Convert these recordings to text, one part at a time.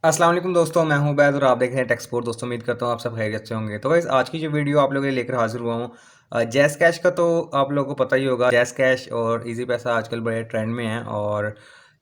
अस्सलाम वालेकुम दोस्तों, मैं हूं उबैद और आप देख रहे हैं टेक सपोर्ट। दोस्तों उम्मीद करता हूं आप सब खैरियत से होंगे। तो गाइस आज की जो वीडियो आप लोगों के लिए लेकर हाजिर हुआ हूं, जैज़ कैश का तो आप लोगों को पता ही होगा। जैज़ कैश और इजी पैसा आजकल बड़े ट्रेंड में है और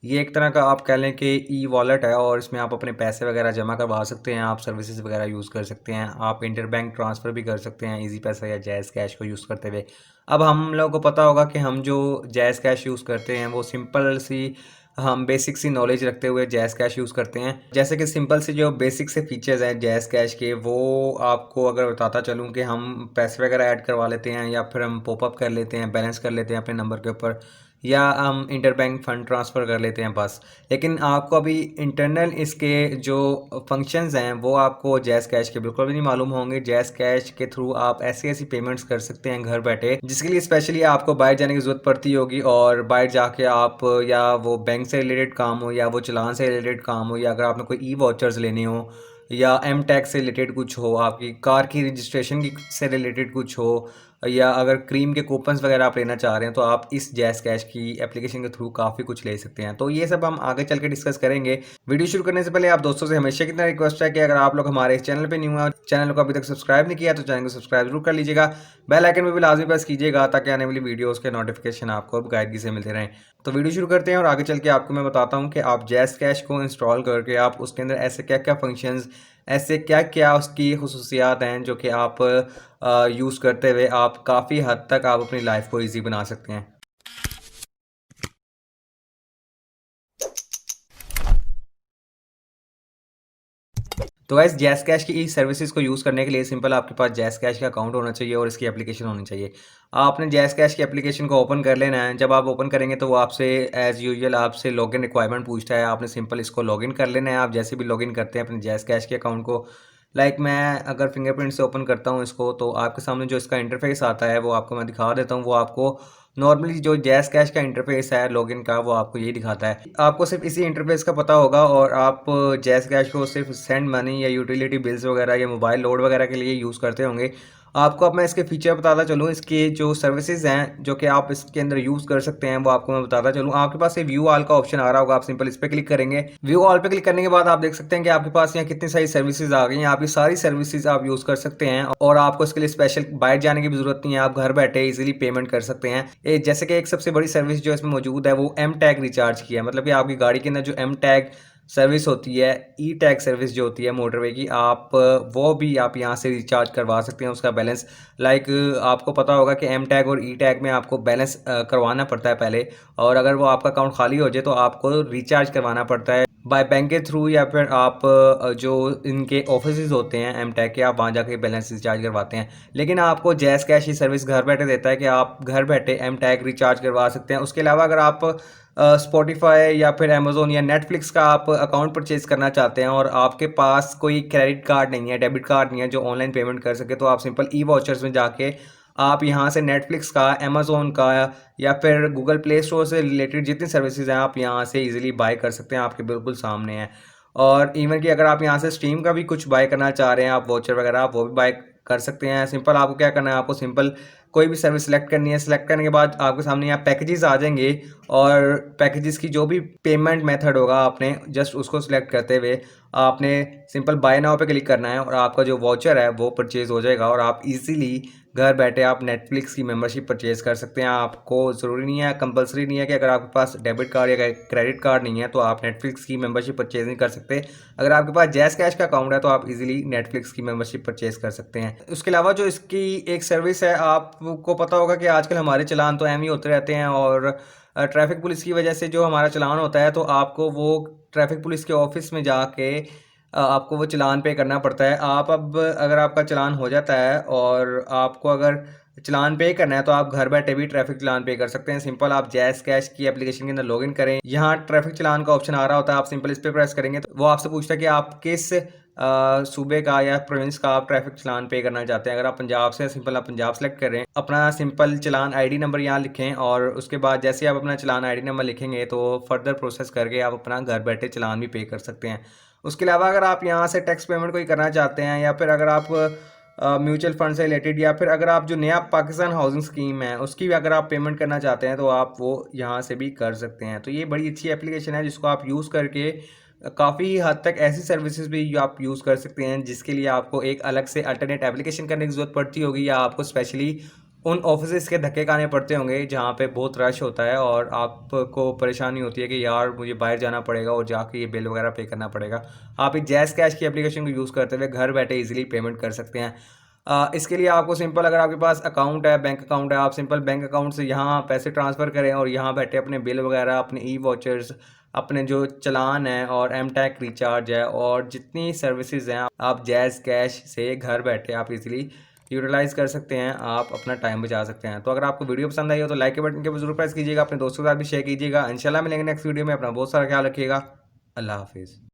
ये एक तरह का आप कह लें कि ई वॉलेट है और इसमें आप अपने पैसे वगैरह जमा करवा सकते हैं, आप सर्विसेज वगैरह यूज़ कर सकते हैं, आप इंटर बैंक ट्रांसफ़र भी कर सकते हैं इजी पैसा या जैज़ कैश को यूज़ करते हुए। अब हम लोगों को पता होगा कि हम जो जैज़ कैश यूज़ करते हैं वो सिंपल सी हम बेसिक सी नॉलेज रखते हुए जैज़ कैश यूज़ करते हैं। जैसे कि सिंपल से जो बेसिक से फीचर्स हैं जैज़ कैश के, वो आपको अगर बताता चलूँ कि हम पैसे वगैरह ऐड करवा लेते हैं या फिर हम पॉपअप कर लेते हैं, बैलेंस कर लेते हैं अपने नंबर के ऊपर, या हम इंटरबैंक फ़ंड ट्रांसफ़र कर लेते हैं बस। लेकिन आपको अभी इंटरनल इसके जो फंक्शंस हैं वो आपको जैज़ कैश के बिल्कुल भी नहीं मालूम होंगे। जैज़ कैश के थ्रू आप ऐसी-ऐसी पेमेंट्स कर सकते हैं घर बैठे, जिसके लिए स्पेशली आपको बाहर जाने की ज़रूरत पड़ती होगी और बाहर जाके आप या वो बैंक से रिलेटेड काम हो या वो चालान से रिलेटेड काम हो या अगर आपने कोई ई वाउचर्स लेने हो या एम टैक्स से रिलेटेड कुछ हो, आपकी कार की रजिस्ट्रेशन की से रिलेटेड कुछ हो, या अगर क्रीम के कूपन्स वगैरह आप लेना चाह रहे हैं तो आप इस जैज़ कैश की एप्लीकेशन के थ्रू काफ़ी कुछ ले सकते हैं। तो ये सब हम आगे चल के डिस्कस करेंगे। वीडियो शुरू करने से पहले आप दोस्तों से हमेशा की तरह रिक्वेस्ट है कि अगर आप लोग हमारे इस चैनल पे न्यू हैं और चैनल को अभी तक सब्सक्राइब नहीं किया तो चैनल को सब्सक्राइब जरूर कर लीजिएगा। बेल आइकन में भी लाजमी प्रेस कीजिएगा ताकि आने वाली वीडियोज़ के नोटिफिकेशन आपको बाकायदगी से मिलते रहें। तो वीडियो शुरू करते हैं और आगे चल के आपको मैं बताता हूँ कि आप जैज़ कैश को इंस्टॉल करके आप उसके अंदर ऐसे क्या-क्या फंक्शंस, ऐसे क्या-क्या उसकी खुसूसियात हैं जो कि आप यूज़ करते हुए आप काफ़ी हद तक आप अपनी लाइफ को ईज़ी बना सकते हैं। तो गाइस जैज़ कैश की इस सर्विसेज को यूज़ करने के लिए सिंपल आपके पास जैज़ कैश का अकाउंट होना चाहिए और इसकी एप्लीकेशन होनी चाहिए। आपने जैज़ कैश की एप्लीकेशन को ओपन कर लेना है। जब आप ओपन करेंगे तो वो आपसे एज़ यूजुअल आपसे लॉगिन रिक्वायरमेंट पूछता है। आपने सिंपल इसको लॉगिन कर लेना है। आप जैसे भी लॉगिन करते हैं अपने जैज़ कैश के अकाउंट को, लाइक मैं अगर फिंगरप्रिंट से ओपन करता हूँ इसको तो आपके सामने जो इसका इंटरफेस आता है वो आपको मैं दिखा देता हूँ। वो आपको नॉर्मली जो जैज़ कैश का इंटरफेस है लॉगिन का वो आपको यही दिखाता है। आपको सिर्फ इसी इंटरफेस का पता होगा और आप जैज़ कैश को सिर्फ सेंड मनी या यूटिलिटी बिल्स वगैरह या मोबाइल लोड वगैरह के लिए यूज़ करते होंगे। आपको अब मैं इसके फीचर बताता चलूँ, इसके जो सर्विसेज हैं जो कि आप इसके अंदर यूज़ कर सकते हैं वो आपको मैं बताता चलूँ। आपके पास ये व्यू ऑल का ऑप्शन आ रहा होगा, आप सिंपल इस पर क्लिक करेंगे। व्यू ऑल पे क्लिक करने के बाद आप देख सकते हैं कि आपके पास यहाँ कितनी सारी सर्विसेज आ गई हैं। आप ये सारी सर्विसेज आप यूज़ कर सकते हैं और आपको इसके लिए स्पेशल बाहर जाने की भी जरूरत नहीं है। आप घर बैठे इजीली पेमेंट कर सकते हैं। जैसे कि एक सबसे बड़ी सर्विस जो इसमें मौजूद है वो एम टैग रिचार्ज की है। मतलब कि आपकी गाड़ी के अंदर जो एम टैग सर्विस होती है, ई टैग सर्विस जो होती है मोटरवे की, आप वो भी आप यहाँ से रिचार्ज करवा सकते हैं उसका बैलेंस। लाइक आपको पता होगा कि एम टैग और ई टैग में आपको बैलेंस करवाना पड़ता है पहले, और अगर वो आपका अकाउंट खाली हो जाए तो आपको रिचार्ज करवाना पड़ता है बाय बैंक के थ्रू, या फिर आप जो इनके ऑफिसेज होते हैं एम टैग के, आप वहाँ जाके बैलेंस रिचार्ज करवाते हैं। लेकिन आपको जैज़ कैश ही सर्विस घर बैठे देता है कि आप घर बैठे एम टैग रिचार्ज करवा सकते हैं। उसके अलावा अगर आप स्पॉटिफाई या फिर अमेजोन या नेटफ्लिक्स का आप अकाउंट परचेज करना चाहते हैं और आपके पास कोई क्रेडिट कार्ड नहीं है, डेबिट कार्ड नहीं है जो ऑनलाइन पेमेंट कर सके, तो आप सिंपल ई वाउचर्स में जाके आप यहाँ से नेटफ्लिक्स का, अमेजोन का या फिर गूगल प्ले स्टोर से रिलेटेड जितनी सर्विसेज हैं आप यहाँ से इजीली बाय कर सकते हैं। आपके बिल्कुल सामने है। और इवन कि अगर आप यहाँ से स्ट्रीम का भी कुछ बाय करना चाह रहे हैं, आप वाउचर वगैरह, आप वो भी बाय कर सकते हैं। सिंपल आपको क्या करना है, आपको सिंपल कोई भी सर्विस सेलेक्ट करनी है। सेलेक्ट करने के बाद आपके सामने यहाँ पैकेजेस आ जाएंगे और पैकेजेस की जो भी पेमेंट मेथड होगा आपने जस्ट उसको सिलेक्ट करते हुए आपने सिंपल बाय नाउ पे क्लिक करना है और आपका जो वाउचर है वो परचेज हो जाएगा और आप इजीली घर बैठे आप नेटफ्लिक्स की मेंबरशिप परचेज कर सकते हैं। आपको ज़रूरी नहीं है, कंपलसरी नहीं है कि अगर आपके पास डेबिट कार्ड या क्रेडिट कार्ड नहीं है तो आप नेटफ्लिक्स की मेंबरशिप परचेज नहीं कर सकते। अगर आपके पास जैज़ कैश का अकाउंट है तो आप इजीली नेटफ्लिक्स की मेंबरशिप परचेज कर सकते हैं। उसके अलावा जो इसकी एक सर्विस है, आपको पता होगा कि आजकल हमारे चालान तो एम ही होते रहते हैं और ट्रैफिक पुलिस की वजह से जो हमारा चालान होता है तो आपको वो ट्रैफिक पुलिस के ऑफिस में जाके आपको वो चालान पे करना पड़ता है। आप अब अगर आपका चालान हो जाता है और आपको अगर चालान पे करना है तो आप घर बैठे भी ट्रैफिक चालान पे कर सकते हैं। सिंपल आप जैज़ कैश की एप्लीकेशन के अंदर लॉगिन करें, यहाँ ट्रैफिक चालान का ऑप्शन आ रहा होता है, आप सिंपल इस पर प्रेस करेंगे तो वो आपसे पूछता है कि आप किस सूबे का या प्रोविंस का आप ट्रैफिक चालान पे करना चाहते हैं। अगर आप पंजाब से, सिंपल आप पंजाब सेलेक्ट करें, अपना सिंपल चालान आईडी नंबर यहाँ लिखें और उसके बाद जैसे आप अपना चालान आईडी नंबर लिखेंगे तो फर्दर प्रोसेस करके आप अपना घर बैठे चालान भी पे कर सकते हैं। उसके अलावा अगर आप यहाँ से टैक्स पेमेंट कोई करना चाहते हैं या फिर अगर आप म्यूचुअल फंड से रिलेटेड या फिर अगर आप जो नया पाकिस्तान हाउसिंग स्कीम है उसकी भी अगर आप पेमेंट करना चाहते हैं तो आप वो यहाँ से भी कर सकते हैं। तो ये बड़ी अच्छी एप्लीकेशन है जिसको आप यूज़ करके काफ़ी हद तक ऐसी सर्विसेज़ भी आप यूज़ कर सकते हैं जिसके लिए आपको एक अलग से अल्टरनेट एप्लीकेशन करने की ज़रूरत पड़ती होगी, या आपको स्पेशली उन ऑफिसेज़ के धक्के खाने पड़ते होंगे जहाँ पे बहुत रश होता है और आपको परेशानी होती है कि यार मुझे बाहर जाना पड़ेगा और जाके ये बिल वगैरह पे करना पड़ेगा। आप एक जैज़ कैश की एप्लीकेशन को यूज़ करते हुए घर बैठे ईज़िली पेमेंट कर सकते हैं। इसके लिए आपको सिंपल, अगर आपके पास अकाउंट है, बैंक अकाउंट है, आप सिंपल बैंक अकाउंट से यहाँ पैसे ट्रांसफ़र करें और यहाँ बैठे अपने बिल वगैरह, अपने ई-वॉचर्स, अपने जो चालान है और एम-टैग रिचार्ज है और जितनी सर्विसेज़ हैं, आप जैज़ कैश से घर बैठे आप इज़िली यूटिलाइज़ कर सकते हैं, आप अपना टाइम बचा सकते हैं। तो अगर आपको वीडियो पसंद आई हो तो लाइक के बटन के ऊपर ज़रूर प्रेस कीजिएगा, अपने दोस्तों के साथ भी शेयर कीजिएगा। इंशाल्लाह मिलेंगे नेक्स्ट वीडियो में। अपना बहुत सारा ख्याल रखिएगा। अल्लाह हाफ़िज़।